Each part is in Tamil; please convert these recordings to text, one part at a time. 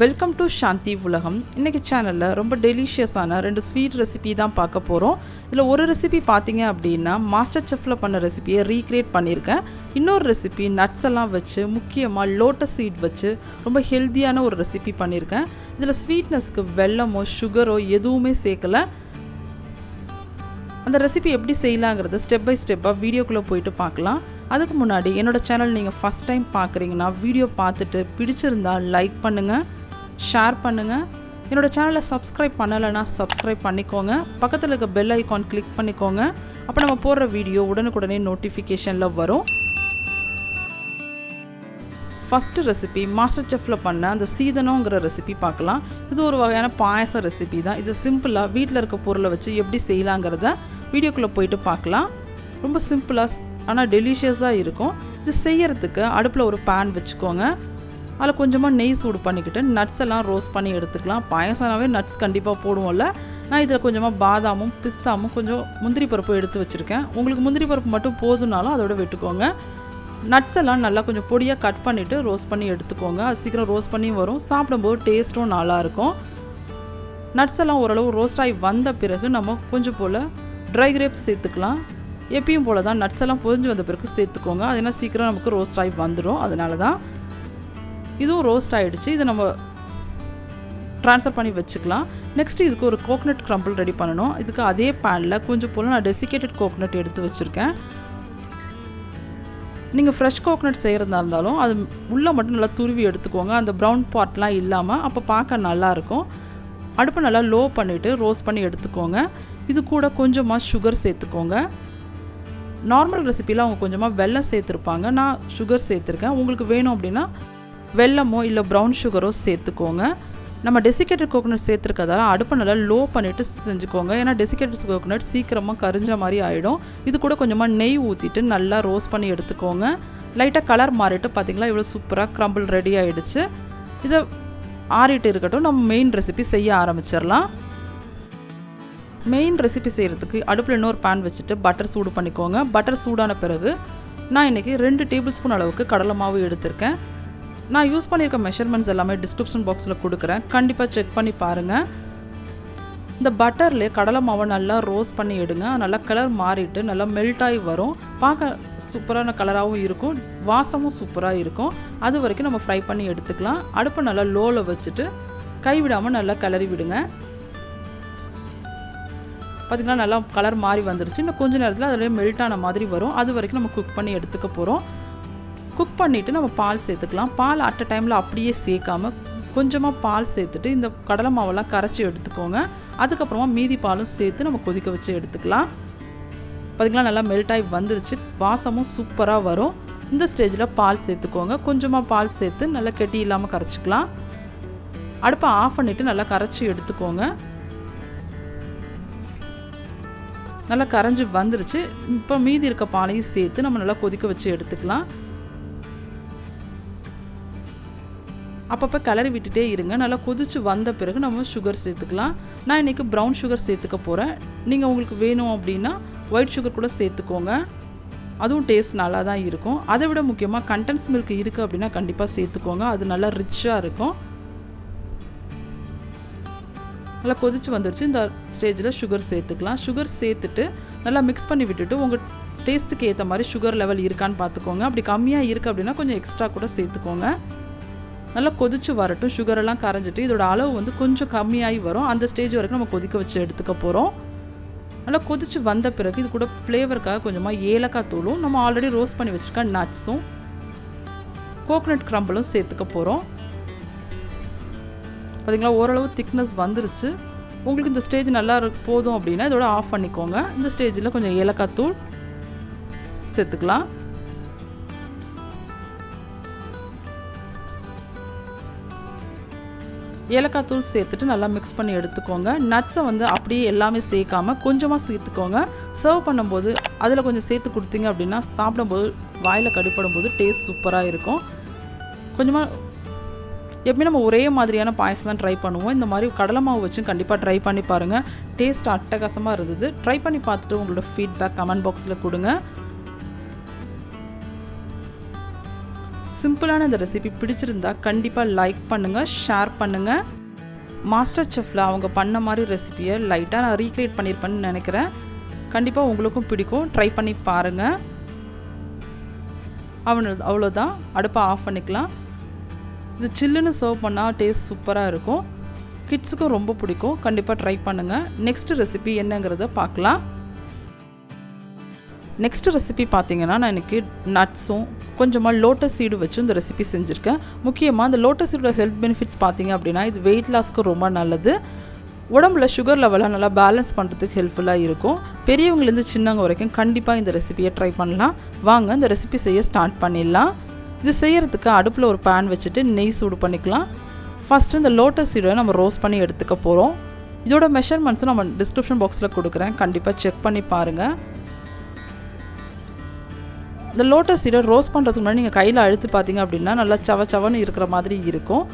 வெல்கம் டு சாந்தி உலகம். இன்றைக்கி சேனலில் ரொம்ப டெலிஷியஸான 2 ஸ்வீட் ரெசிபி தான் பார்க்க போகிறோம். இதில் ஒரு ரெசிபி பார்த்தீங்க அப்படின்னா மாஸ்டர் செஃப்பில் பண்ண ரெசிபியை ரீக்ரியேட் பண்ணியிருக்கேன். இன்னொரு ரெசிபி நட்ஸ் எல்லாம் வச்சு முக்கியமாக லோட்டஸ் சீட் வச்சு ரொம்ப ஹெல்த்தியான ஒரு ரெசிபி பண்ணியிருக்கேன். இதில் ஸ்வீட்னஸ்க்கு வெல்லமோ சுகரோ எதுவுமே சேர்க்கலை. அந்த ரெசிபி எப்படி செய்யலாங்கிறத ஸ்டெப் பை ஸ்டெப்பாக வீடியோக்குள்ளே போயிட்டு பார்க்கலாம். அதுக்கு முன்னாடி என்னோடய சேனல் நீங்கள் ஃபஸ்ட் டைம் பார்க்குறீங்கன்னா வீடியோ பார்த்துட்டு பிடிச்சிருந்தால் லைக் பண்ணுங்கள், ஷேர் பண்ணுங்கள். என்னோடய சேனலை சப்ஸ்கிரைப் பண்ணலைன்னா சப்ஸ்கிரைப் பண்ணிக்கோங்க. பக்கத்தில் இருக்க பெல் ஐக்கான் கிளிக் பண்ணிக்கோங்க. அப்போ நம்ம போடுற வீடியோ உடனுக்குடனே நோட்டிஃபிகேஷனில் வரும். ஃபஸ்ட்டு ரெசிபி மாஸ்டர் செஃப்பில் பண்ண அந்த சீதனங்கிற ரெசிபி பார்க்கலாம். இது ஒரு வகையான பாயச ரெசிபி தான். இது சிம்பிளாக வீட்டில் இருக்க பொருளை வச்சு எப்படி செய்யலாங்கிறத வீடியோக்குள்ளே போயிட்டு பார்க்கலாம். ரொம்ப சிம்பிளாக ஆனால் டெலிஷியஸாக இருக்கும். இது செய்யறதுக்கு அடுப்பில் ஒரு பேன் வச்சுக்கோங்க. அதில் கொஞ்சமாக நெய் சூடு பண்ணிக்கிட்டு நட்ஸ் எல்லாம் ரோஸ்ட் பண்ணி எடுத்துக்கலாம். பாயசனாவே நட்ஸ் கண்டிப்பாக போடுவோம்ல. நான் இதில் கொஞ்சமாக பாதாமும் பிஸ்தாமும் கொஞ்சம் முந்திரி பருப்பும் எடுத்து வச்சுருக்கேன். உங்களுக்கு முந்திரி பருப்பு மட்டும் போதுனாலும் அதோட விட்டுக்கோங்க. நட்ஸ் எல்லாம் நல்லா கொஞ்சம் பொடியாக கட் பண்ணிவிட்டு ரோஸ்ட் பண்ணி எடுத்துக்கோங்க. அது சீக்கிரம் ரோஸ்ட் பண்ணி வரும். சாப்பிடும்போது டேஸ்ட்டும் நல்லாயிருக்கும். நட்ஸ் எல்லாம் ஓரளவு ரோஸ்ட் ஆகி வந்த பிறகு நம்ம கொஞ்சம் போல் ட்ரை கிரேப்ஸ் சேர்த்துக்கலாம். எப்பயும் போல் தான் நட்ஸ் எல்லாம் பொரிஞ்சு வந்த பிறகு சேர்த்துக்கோங்க. அது என்ன சீக்கிரம் நமக்கு ரோஸ்ட் ஆகி வந்துடும். அதனால தான் இதுவும் ரோஸ்ட் ஆகிடுச்சு. இதை நம்ம ட்ரான்ஸ்ஃபர் பண்ணி வச்சுக்கலாம். நெக்ஸ்ட் இதுக்கு ஒரு கோகனட் crumble ரெடி பண்ணணும். இதுக்கு அதே பேனில் கொஞ்சம் போல் நான் டெசிகேட்டட் கோகனட் எடுத்து வச்சுருக்கேன். நீங்கள் ஃப்ரெஷ் கோகனட் செய்கிறதா இருந்தாலும் அது உள்ளே மட்டும் நல்லா துருவி எடுத்துக்கோங்க. அந்த ப்ரௌன் பார்ட்லாம் இல்லாமல், அப்போ பார்க்க நல்லாயிருக்கும். அடுப்பை நல்லா லோ பண்ணிவிட்டு ரோஸ்ட் பண்ணி எடுத்துக்கோங்க. இது கூட கொஞ்சமாக சுகர் சேர்த்துக்கோங்க. நார்மல் ரெசிப்பியில் அவங்க கொஞ்சமாக வெல்லம் சேர்த்துருப்பாங்க. நான் சுகர் சேர்த்துருக்கேன். உங்களுக்கு வேணும் அப்படின்னா வெல்லமோ இல்லை ப்ரௌன் சுகரோ சேர்த்துக்கோங்க. நம்ம டெசிகேட்டட் கோகனட் சேர்த்துருக்கதால அடுப்பை நல்லா லோ பண்ணிவிட்டு செஞ்சுக்கோங்க. ஏன்னா டெசிகேட்டட் கோகனட் சீக்கிரமாக கரிஞ்ச மாதிரி ஆகிடும். இது கூட கொஞ்சமாக நெய் ஊற்றிட்டு நல்லா ரோஸ்ட் பண்ணி எடுத்துக்கோங்க. லைட்டாக கலர் மாறிட்டு பார்த்திங்களா இவ்வளோ சூப்பராக crumble ரெடி ஆகிடுச்சு. இதை ஆறிட்டு இருக்கட்டும். நம்ம மெயின் ரெசிபி செய்ய ஆரம்பிச்சிடலாம். மெயின் ரெசிபி செய்கிறதுக்கு அடுப்பில் இன்னொரு பேன் வச்சுட்டு பட்டர் சூடு பண்ணிக்கோங்க. பட்டர் சூடான பிறகு நான் இன்றைக்கி 2 டேபிள் ஸ்பூன் அளவுக்கு கடலை மாவு எடுத்திருக்கேன். நான் யூஸ் பண்ணியிருக்க மெஷர்மெண்ட்ஸ் எல்லாமே டிஸ்கிரிப்ஷன் பாக்ஸில் கொடுக்குறேன். கண்டிப்பாக செக் பண்ணி பாருங்கள். இந்த பட்டர்லேயே கடலை மாவை நல்லா ரோஸ்ட் பண்ணி எடுங்க. நல்லா கலர் மாறிட்டு நல்லா மெல்ட் ஆகி வரும். பார்க்க சூப்பரான கலராகவும் இருக்கும், வாசமும் சூப்பராக இருக்கும். அது வரைக்கும் நம்ம ஃப்ரை பண்ணி எடுத்துக்கலாம். அடுப்பை நல்லா லோவில் வச்சுட்டு கைவிடாமல் நல்லா கிளறி விடுங்க. பார்த்திங்கன்னா நல்லா கலர் மாறி வந்துருச்சு. இன்னும் கொஞ்சம் நேரத்தில் அதில் மெல்ட் ஆன மாதிரி வரும். அது வரைக்கும் நம்ம குக் பண்ணி எடுத்துக்க போகிறோம். குக் பண்ணிவிட்டு நம்ம பால் சேர்த்துக்கலாம். பால் அட் அ டைமில் அப்படியே சேர்க்காமல் கொஞ்சமாக பால் சேர்த்துட்டு இந்த கடலை மாவெல்லாம் கரைச்சி எடுத்துக்கோங்க. அதுக்கப்புறமா மீதி பாலும் சேர்த்து நம்ம கொதிக்க வச்சு எடுத்துக்கலாம். பார்த்திங்கன்னா நல்லா மெல்ட் ஆகி வந்துருச்சு. வாசமும் சூப்பராக வரும். இந்த ஸ்டேஜில் பால் சேர்த்துக்கோங்க. கொஞ்சமாக பால் சேர்த்து நல்லா கெட்டி இல்லாமல் கரைச்சிக்கலாம். அடுப்பை ஆஃப் பண்ணிவிட்டு நல்லா கரைச்சி எடுத்துக்கோங்க. நல்லா கரைஞ்சி வந்துருச்சு. இப்போ மீதி இருக்க பாலையும் சேர்த்து நம்ம நல்லா கொதிக்க வச்சு எடுத்துக்கலாம். அப்பப்போ கிளறி விட்டுட்டே இருங்க. நல்லா கொதிச்சு வந்த பிறகு நம்ம சுகர் சேர்த்துக்கலாம். நான் இன்றைக்கி ப்ரௌன் சுகர் சேர்த்துக்க போகிறேன். நீங்கள் உங்களுக்கு வேணும் அப்படின்னா ஒயிட் சுகர் கூட சேர்த்துக்கோங்க. அதுவும் டேஸ்ட் நல்லா தான் இருக்கும். அதை விட முக்கியமாக கண்டென்ஸ் மில்க் இருக்குது அப்படின்னா கண்டிப்பாக சேர்த்துக்கோங்க. அது நல்லா ரிச்சாக இருக்கும். நல்லா கொதிச்சு வந்துருச்சு. இந்த ஸ்டேஜில் சுகர் சேர்த்துக்கலாம். சுகர் சேர்த்துட்டு நல்லா மிக்ஸ் பண்ணி விட்டுட்டு உங்கள் டேஸ்ட்டுக்கு ஏற்ற மாதிரி சுகர் லெவல் இருக்கான்னு பார்த்துக்கோங்க. அப்படி கம்மியாக இருக்குது அப்படின்னா கொஞ்சம் எக்ஸ்ட்ரா கூட சேர்த்துக்கோங்க. நல்லா கொதிச்சு வரட்டும். சுகரெல்லாம் கரைஞ்சிட்டு இதோட அளவு வந்து கொஞ்சம் கம்மியாகி வரும். அந்த ஸ்டேஜ் வரைக்கும் நம்ம கொதிக்க வச்சு எடுத்துக்க போகிறோம். நல்லா கொதிச்சு வந்த பிறகு இது கூட ஃப்ளேவருக்காக கொஞ்சமாக ஏலக்காய் தூளும் நம்ம ஆல்ரெடி ரோஸ்ட் பண்ணி வச்சுருக்க நட்ஸும் கோகனட் crumble சேர்த்துக்க போகிறோம். பார்த்திங்களா ஓரளவு திக்னஸ் வந்துருச்சு. உங்களுக்கு இந்த ஸ்டேஜ் நல்லா போதும் அப்படின்னா இதோட ஆஃப் பண்ணிக்கோங்க. இந்த ஸ்டேஜில் கொஞ்சம் ஏலக்காய் தூள் சேர்த்துக்கலாம். ஏலக்காய் தூள் சேர்த்துட்டு நல்லா மிக்ஸ் பண்ணி எடுத்துக்கோங்க. நட்ஸை வந்து அப்படியே எல்லாமே சேர்க்காமல் கொஞ்சமாக சேர்த்துக்கோங்க. சர்வ் பண்ணும்போது அதில் கொஞ்சம் சேர்த்து கொடுத்தீங்க அப்படின்னா சாப்பிடும்போது வாயில் கடிப்படும் போது டேஸ்ட் சூப்பராக இருக்கும். கொஞ்சமாக எப்பவுமே நம்ம ஒரே மாதிரியான பாயசம் தான் ட்ரை பண்ணுவோம். இந்த மாதிரி கடலை மாவு வச்சும் கண்டிப்பாக ட்ரை பண்ணி பாருங்கள். டேஸ்ட் அட்டகாசமாக இருந்தது. ட்ரை பண்ணி பார்த்துட்டு உங்களோட ஃபீட்பேக் கமெண்ட் பாக்ஸில் கொடுங்க. சிம்பிளான இந்த ரெசிபி பிடிச்சிருந்தா கண்டிப்பாக லைக் பண்ணுங்கள், ஷேர் பண்ணுங்கள். மாஸ்டர் செஃப்பில் அவங்க பண்ண மாதிரி ரெசிபியை லைட்டாக நான் ரீக்ரியேட் பண்ணியிருப்பேன்னு நினைக்கிறேன். கண்டிப்பாக உங்களுக்கும் பிடிக்கும், ட்ரை பண்ணி பாருங்கள். அவ்வளோதான், அடுப்பை ஆஃப் பண்ணிக்கலாம். இது சில்லுன்னு சர்வ் பண்ணால் டேஸ்ட் சூப்பராக இருக்கும். கிட்ஸுக்கும் ரொம்ப பிடிக்கும், கண்டிப்பாக ட்ரை பண்ணுங்கள். நெக்ஸ்ட் ரெசிபி என்னங்கிறத பார்க்கலாம். நெக்ஸ்ட் ரெசிபி பார்த்தீங்கன்னா நான் இன்றைக்கி நட்ஸும் கொஞ்சமாக லோட்டஸ் சீடு வச்சு இந்த ரெசிபி செஞ்சுருக்கேன். முக்கியமாக இந்த லோட்டஸ் சீடோட ஹெல்த் பெனிஃபிட்ஸ் பார்த்தீங்க அப்படின்னா இது வெயிட் லாஸ்க்கு ரொம்ப நல்லது. உடம்புல சுகர் லெவலாக நல்லா பேலன்ஸ் பண்ணுறதுக்கு ஹெல்ப்ஃபுல்லாக இருக்கும். பெரியவங்கலேருந்து சின்னவங்க வரைக்கும் கண்டிப்பாக இந்த ரெசிபியை ட்ரை பண்ணலாம். வாங்க இந்த ரெசிபி செய்ய ஸ்டார்ட் பண்ணிடலாம். இது செய்கிறதுக்கு அடுப்பில் ஒரு பேன் வச்சுட்டு நெய் சூடு பண்ணிக்கலாம். ஃபஸ்ட்டு இந்த லோட்டஸ் சீடை நம்ம ரோஸ்ட் பண்ணி எடுத்துக்க போகிறோம். இதோட மெஷர்மெண்ட்ஸும் நம்ம டிஸ்கிரிப்ஷன் பாக்ஸில் கொடுக்குறேன், கண்டிப்பாக செக் பண்ணி பாருங்கள். இந்த லோட்டஸ் சீடை ரோஸ்ட் பண்ணுறதுக்கு முன்னாடி நீங்கள் கையில் அழுத்தி பார்த்தீங்க அப்படின்னா நல்லா சவன்னு இருக்கிற மாதிரி இருக்கும்.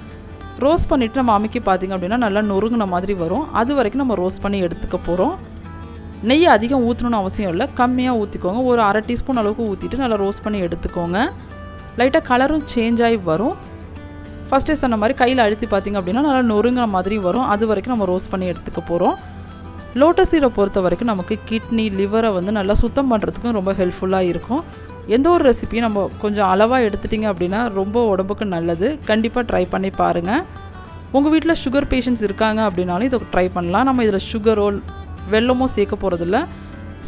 ரோஸ்ட் பண்ணிவிட்டு நம்ம அமுக்கி பார்த்தீங்க அப்படின்னா நல்லா நொறுங்கின மாதிரி வரும். அது வரைக்கும் நம்ம ரோஸ்ட் பண்ணி எடுத்துக்க போகிறோம். நெய் அதிகம் ஊற்றணும்னு அவசியம் இல்லை, கம்மியாக ஊற்றிக்கோங்க. ஒரு அரை டீஸ்பூன் அளவுக்கு ஊற்றிட்டு நல்லா ரோஸ்ட் பண்ணி எடுத்துக்கோங்க. லைட்டாக கலரும் சேஞ்ச் ஆகி வரும். ஃபஸ்ட்டே சொன்ன மாதிரி கையில் அழுத்தி பார்த்திங்க அப்படின்னா நல்லா நொறுங்கின மாதிரி வரும். அது வரைக்கும் நம்ம ரோஸ்ட் பண்ணி எடுத்துக்க போகிறோம். லோட்டஸ் சீடை பொறுத்த வரைக்கும் நமக்கு கிட்னி லிவரை நல்லா சுத்தம் பண்ணுறதுக்கும் ரொம்ப ஹெல்ப்ஃபுல்லாக இருக்கும். எந்த ஒரு ரெசிபியும் நம்ம கொஞ்சம் அளவாக எடுத்துட்டிங்க அப்படின்னா ரொம்ப உடம்புக்கு நல்லது. கண்டிப்பாக ட்ரை பண்ணி பாருங்கள். உங்கள் வீட்டில் சுகர் பேஷண்ட்ஸ் இருக்காங்க அப்படின்னாலும் இதை ட்ரை பண்ணலாம். நம்ம இதில் சுகரோ வெல்லமோ சேர்க்க போகிறதில்ல,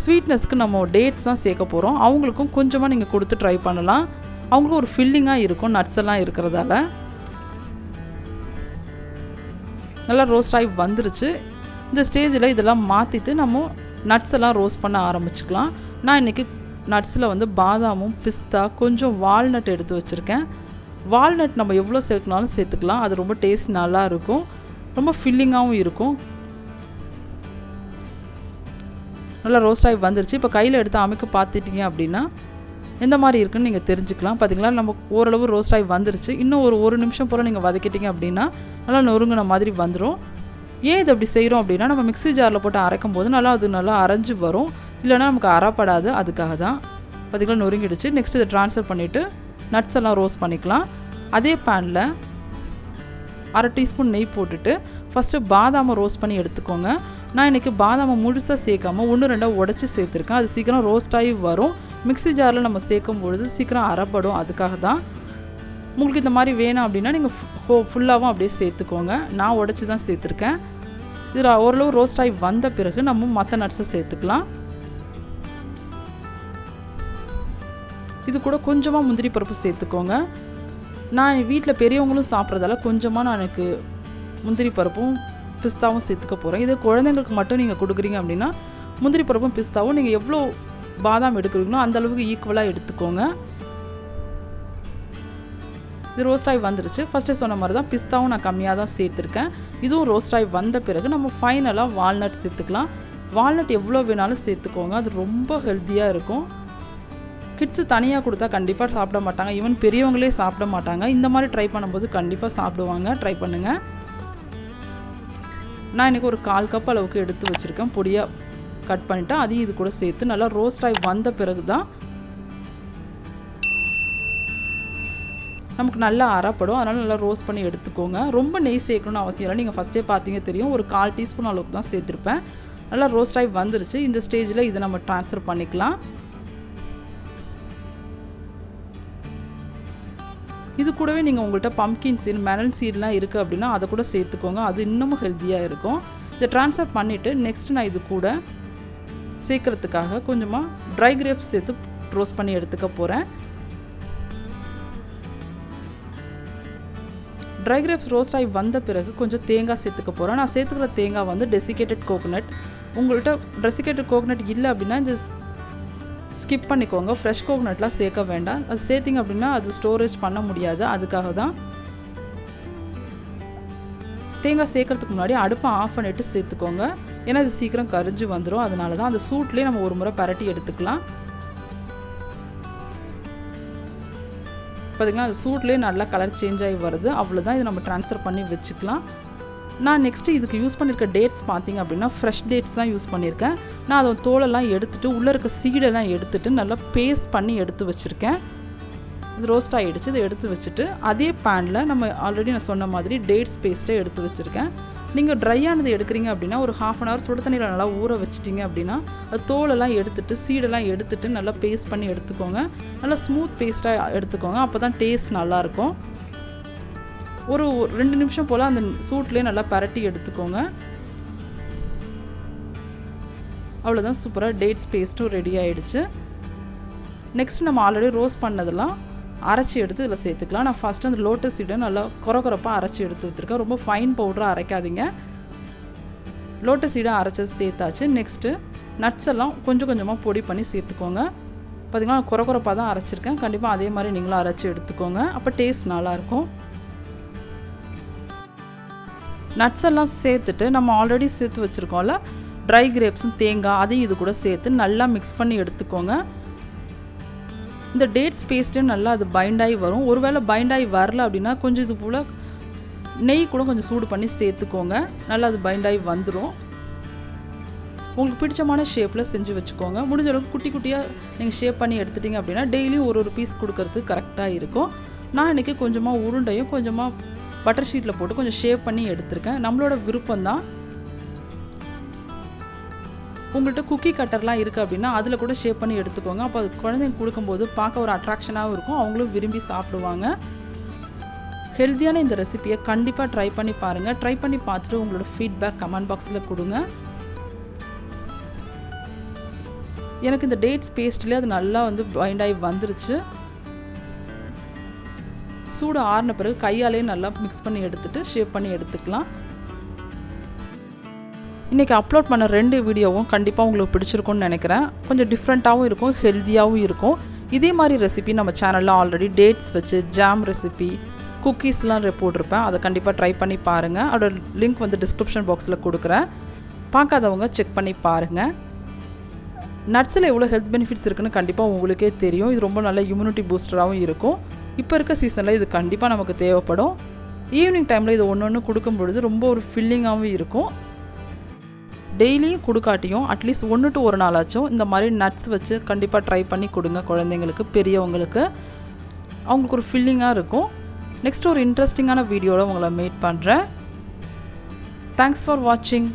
ஸ்வீட்னஸ்க்கு நம்ம டேட்ஸ் தான் சேர்க்க போகிறோம். அவங்களுக்கும் கொஞ்சமாக நீங்கள் கொடுத்து ட்ரை பண்ணலாம். அவங்களுக்கும் ஒரு ஃபில்லிங்காக இருக்கும் நட்ஸ் எல்லாம் இருக்கிறதால. நல்லா ரோஸ்ட் ஆகி வந்துருச்சு. இந்த ஸ்டேஜில் இதெல்லாம் மாற்றிட்டு நம்ம நட்ஸ் எல்லாம் ரோஸ்ட் பண்ண ஆரம்பிச்சுக்கலாம். நான் இன்றைக்கி நட்ஸில் பாதாமும் பிஸ்தா கொஞ்சம் வால்நட் எடுத்து வச்சுருக்கேன். வால்நட் நம்ம எவ்வளோ சேர்க்கனாலும் சேர்த்துக்கலாம், அது ரொம்ப டேஸ்ட் நல்லா இருக்கும், ரொம்ப ஃபில்லிங்காகவும் இருக்கும். நல்லா ரோஸ்ட் ஆகி வந்துருச்சு. இப்போ கையில் எடுத்து அமைக்க பார்த்துட்டிங்க அப்படின்னா எந்த மாதிரி இருக்குன்னு நீங்கள் தெரிஞ்சுக்கலாம். பார்த்திங்களா, நம்ம ஓரளவு ரோஸ்ட் ஆகி வந்துருச்சு. இன்னும் ஒரு நிமிஷம் போல் நீங்கள் வதக்கிட்டிங்க அப்படின்னா நல்லா நொறுங்கின மாதிரி வந்துடும். ஏன் இது அப்படி செய்கிறோம் அப்படின்னா நம்ம மிக்ஸி ஜாரில் போட்டு அரைக்கும் போது நல்லா அரைஞ்சு வரும், இல்லைனா நமக்கு அரைப்படாது. அதுக்காக தான். பார்த்திங்களா நொறுங்கிடுச்சு. நெக்ஸ்ட் இதை ட்ரான்ஸ்ஃபர் பண்ணிவிட்டு நட்ஸ் எல்லாம் ரோஸ்ட் பண்ணிக்கலாம். அதே பேனில் அரை டீஸ்பூன் நெய் போட்டுட்டு ஃபஸ்ட்டு பாதாமை ரோஸ்ட் பண்ணி எடுத்துக்கோங்க. நான் இன்றைக்கி பாதாமை முழுசாக சேர்க்காமல் 1-2 உடச்சி சேர்த்துருக்கேன். அது சீக்கிரம் ரோஸ்ட் ஆகி வரும். மிக்ஸி ஜாரில் நம்ம சேர்க்கும் பொழுது சீக்கிரம் அரைப்படும். அதுக்காக தான். உங்களுக்கு இந்த மாதிரி வேணும் அப்படின்னா நீங்கள் ஃபுல்லாகவும் அப்படியே சேர்த்துக்கோங்க. நான் உடச்சி தான் சேர்த்துருக்கேன். இதில் ஓரளவு ரோஸ்ட் ஆகி வந்த பிறகு நம்ம மற்ற நட்ஸை சேர்த்துக்கலாம். இது கூட கொஞ்சமாக முந்திரி பருப்பு சேர்த்துக்கோங்க. நான் வீட்டில் பெரியவங்களும் சாப்பிட்றதால கொஞ்சமாக நான் எனக்கு முந்திரி பருப்பும் பிஸ்தாவும் சேர்த்துக்க போகிறேன். இது குழந்தைங்களுக்கு மட்டும் நீங்கள் கொடுக்குறீங்க அப்படின்னா முந்திரி பருப்பும் பிஸ்தாவும் நீங்கள் எவ்வளோ பாதாம் எடுக்கிறீங்களோ அந்தளவுக்கு ஈக்குவலாக எடுத்துக்கோங்க. இது ரோஸ்ட் ஆகி வந்துருச்சு. ஃபஸ்ட்டு சொன்ன மாதிரி தான் பிஸ்தாவும் நான் கம்மியாக தான் சேர்த்துருக்கேன். இதுவும் ரோஸ்ட் ஆகி வந்த பிறகு நம்ம ஃபைனலாக வால்நட் சேர்த்துக்கலாம். வால்நட் எவ்வளோ வேணாலும் சேர்த்துக்கோங்க, அது ரொம்ப ஹெல்த்தியாக இருக்கும். கிட்ஸு தனியாக கொடுத்தா கண்டிப்பாக சாப்பிட மாட்டாங்க, ஈவன் பெரியவங்களே சாப்பிட மாட்டாங்க. இந்த மாதிரி ட்ரை பண்ணும்போது கண்டிப்பாக சாப்பிடுவாங்க. ட்ரை பண்ணுங்கள். நான் இன்றைக்கி ஒரு 1/4 கப் அளவுக்கு எடுத்து வச்சுருக்கேன். பொடியாக கட் பண்ணிவிட்டு அதையும் இது கூட சேர்த்து நல்லா ரோஸ்ட் ஆகி வந்த பிறகு தான் நமக்கு நல்லா அரைப்படும். அதனால் நல்லா ரோஸ்ட் பண்ணி எடுத்துக்கோங்க. ரொம்ப நெய் சேர்க்கணும்னு அவசியம் இல்லை. நீங்கள் ஃபஸ்ட்டே பார்த்தீங்க தெரியும், ஒரு 1/4 டீஸ்பூன் அளவுக்கு தான் சேர்த்துருப்பேன். நல்லா ரோஸ்ட் ஆகி வந்துருச்சு. இந்த ஸ்டேஜில் இதை நம்ம ட்ரான்ஸ்ஃபர் பண்ணிக்கலாம். இது கூடவே நீங்கள் உங்கள்கிட்ட பம்கின் சீட் மெலன் சீட்லாம் இருக்குது அப்படின்னா அதை கூட சேர்த்துக்கோங்க, அது இன்னமும் ஹெல்த்தியாக இருக்கும். இதை ட்ரான்ஸ்ஃபர் பண்ணிவிட்டு நெக்ஸ்ட் நான் இது கூட சேர்க்குறதுக்காக கொஞ்சமாக ட்ரை கிரேப்ஸ் சேர்த்து ரோஸ்ட் பண்ணி எடுத்துக்க போகிறேன். ட்ரை கிரேப்ஸ் ரோஸ்ட் ஆகி வந்த பிறகு கொஞ்சம் தேங்காய் சேர்த்துக்க போகிறேன். நான் சேர்த்துக்கிற தேங்காய் டெசிகேட்டட் கோகோனட். உங்கள்கிட்ட டெசிகேட்டட் கோகோனட் இல்லை அப்படின்னா இந்த ஸ்கிப் பண்ணிக்கோங்க. ஃப்ரெஷ் கோகோனட்லாம் சேர்க்க வேண்டாம். அது சேர்த்திங்க அப்படின்னா அது ஸ்டோரேஜ் பண்ண முடியாது. அதுக்காக தான். தேங்காய் சேர்க்கறதுக்கு முன்னாடி அடுப்பை ஆஃப் பண்ணிவிட்டு சேர்த்துக்கோங்க, ஏன்னா அது சீக்கிரம் கரிஞ்சு வந்துடும். அதனால தான் அந்த சூட்லேயே நம்ம ஒரு முறை பரட்டி எடுத்துக்கலாம். பார்த்திங்கன்னா அது சூட்லேயே நல்லா கலர் சேஞ்ச் ஆகி வருது. அவ்வளோதான். இதை நம்ம ட்ரான்ஸ்ஃபர் பண்ணி வச்சுக்கலாம். நான் நெக்ஸ்ட்டு இதுக்கு யூஸ் பண்ணியிருக்க டேட்ஸ் பார்த்திங்க அப்படின்னா ஃப்ரெஷ் டேட்ஸ் தான் யூஸ் பண்ணியிருக்கேன். நான் அதை தோலெல்லாம் எடுத்துகிட்டு உள்ளே இருக்க சீடெல்லாம் எடுத்துகிட்டு நல்லா பேஸ்ட் பண்ணி எடுத்து வச்சுருக்கேன். இது ரோஸ்ட் ஆகிடுச்சு. இதை எடுத்து வச்சுட்டு அதே பேனில் நம்ம ஆல்ரெடி நான் சொன்ன மாதிரி டேட்ஸ் பேஸ்ட்டை எடுத்து வச்சுருக்கேன். நீங்கள் ட்ரையானது எடுக்கிறீங்க அப்படின்னா ஒரு 1/2 அன் ஹவர் சுடு தண்ணியில் நல்லா ஊற வச்சிட்டிங்க அப்படின்னா அது தோலெல்லாம் எடுத்துட்டு சீடெல்லாம் எடுத்துட்டு நல்லா பேஸ்ட் பண்ணி எடுத்துக்கோங்க. நல்லா ஸ்மூத் பேஸ்ட்டாக எடுத்துக்கோங்க. அப்போ தான் டேஸ்ட் நல்லாயிருக்கும். ஒரு 2 நிமிஷம் போல் அந்த சூட்லேயே நல்லா பரட்டி எடுத்துக்கோங்க. அவ்வளோதான், சூப்பராக டேட்ஸ் பேஸ்ட்டும் ரெடி ஆகிடுச்சு. நெக்ஸ்ட் நம்ம ஆல்ரெடி ரோஸ்ட் பண்ணதெல்லாம் அரைச்சி எடுத்து இதில் சேர்த்துக்கலாம். நான் ஃபஸ்ட்டு அந்த லோட்டஸ் சீடை நல்லா குறப்பாக அரைச்சி எடுத்து வச்சுருக்கேன். ரொம்ப ஃபைன் பவுடராக அரைக்காதீங்க. லோட்டஸ் சீடை அரைச்சது சேர்த்தாச்சு. நெக்ஸ்ட்டு நட்ஸ் எல்லாம் கொஞ்சம் கொஞ்சமாக பொடி பண்ணி சேர்த்துக்கோங்க. பார்த்திங்கன்னா நான் குறப்பாக தான் அரைச்சிருக்கேன். கண்டிப்பாக அதே மாதிரி நீங்களும் அரைச்சி எடுத்துக்கோங்க. அப்போ டேஸ்ட் நல்லாயிருக்கும். நட்ஸ் எல்லாம் சேர்த்துட்டு நம்ம ஆல்ரெடி சேர்த்து வச்சுருக்கோம்ல ட்ரை கிரேப்ஸும் தேங்காய் அதையும் இது கூட சேர்த்து நல்லா மிக்ஸ் பண்ணி எடுத்துக்கோங்க. இந்த டேட்ஸ் பேஸ்ட்டு நல்லா அது பைண்ட் ஆகி வரும். ஒருவேளை பைண்ட் ஆகி வரல அப்படின்னா கொஞ்சம் இது போல் நெய் கூட கொஞ்சம் சூடு பண்ணி சேர்த்துக்கோங்க. நல்லா அது பைண்ட் ஆகி வந்துடும். உங்களுக்கு பிடிச்சமான ஷேப்பில் செஞ்சு வச்சுக்கோங்க. முடிஞ்ச அளவுக்கு குட்டி குட்டியாக நீங்கள் ஷேப் பண்ணி எடுத்துட்டிங்க அப்படின்னா டெய்லியும் ஒரு பீஸ் கொடுக்கறதுக்கு கரெக்டாக இருக்கும். நான் இன்றைக்கி கொஞ்சமாக உருண்டையும் கொஞ்சமாக பட்டர் ஷீட்டில் போட்டு கொஞ்சம் ஷேப் பண்ணி எடுத்திருக்கேன். நம்மளோட விருப்பம்தான். உங்கள்கிட்ட குக்கி கட்டர்லாம் இருக்குது அப்படின்னா அதில் கூட ஷேப் பண்ணி எடுத்துக்கோங்க. அப்போ அது குழந்தைங்க கொடுக்கும்போது பார்க்க ஒரு அட்ராக்ஷனாகவும் இருக்கும். அவங்களும் விரும்பி சாப்பிடுவாங்க. ஹெல்த்தியான இந்த ரெசிபியை கண்டிப்பாக ட்ரை பண்ணி பாருங்கள். ட்ரை பண்ணி பார்த்துட்டு உங்களோட ஃபீட்பேக் கமெண்ட் பாக்ஸில் கொடுங்க. எனக்கு இந்த டேட்ஸ் பேஸ்ட்லேயே அது நல்லா பைண்ட் ஆகி வந்துருச்சு. சூடு ஆறின பிறகு கையாலே நல்லா மிக்ஸ் பண்ணி எடுத்துகிட்டு ஷேப் பண்ணி எடுத்துக்கலாம். இன்றைக்கி அப்லோட் பண்ண 2 வீடியோவும் கண்டிப்பாக உங்களுக்கு பிடிச்சிருக்கும்னு நினைக்கிறேன். கொஞ்சம் டிஃப்ரெண்ட்டாகவும் இருக்கும், ஹெல்த்தியாகவும் இருக்கும். இதே மாதிரி ரெசிபி நம்ம சேனலில் ஆல்ரெடி டேட்ஸ் வச்சு ஜாம் ரெசிபி குக்கீஸ்லாம் போட்டிருப்பேன். அதை கண்டிப்பாக ட்ரை பண்ணி பாருங்கள். அதோட லிங்க் டிஸ்கிரிப்ஷன் பாக்ஸில் கொடுக்குறேன். பார்க்காதவங்க செக் பண்ணி பாருங்கள். நட்ஸில் எவ்வளோ ஹெல்த் பெனிஃபிட்ஸ் இருக்குன்னு கண்டிப்பாக உங்களுக்கே தெரியும். இது ரொம்ப நல்ல இம்யூனிட்டி பூஸ்டராகவும் இருக்கும். இப்போ இருக்க சீசனில் இது கண்டிப்பாக நமக்கு தேவைப்படும். ஈவினிங் டைமில் இது ஒன்று கொடுக்கும் பொழுது ரொம்ப ஒரு ஃபில்லிங்காகவும் இருக்கும். டெய்லியும் கொடுக்காட்டியும் அட்லீஸ்ட் 1 to 1 நாளாச்சும் இந்த மாதிரி நட்ஸ் வச்சு கண்டிப்பாக ட்ரை பண்ணி கொடுங்க. குழந்தைங்களுக்கு, பெரியவங்களுக்கு அவங்களுக்கு ஒரு ஃபில்லிங்காக இருக்கும். நெக்ஸ்ட் ஒரு இன்ட்ரெஸ்டிங்கான வீடியோவில் உங்களை மீட் பண்ணுறேன். தேங்க்ஸ் ஃபார் வாட்சிங்.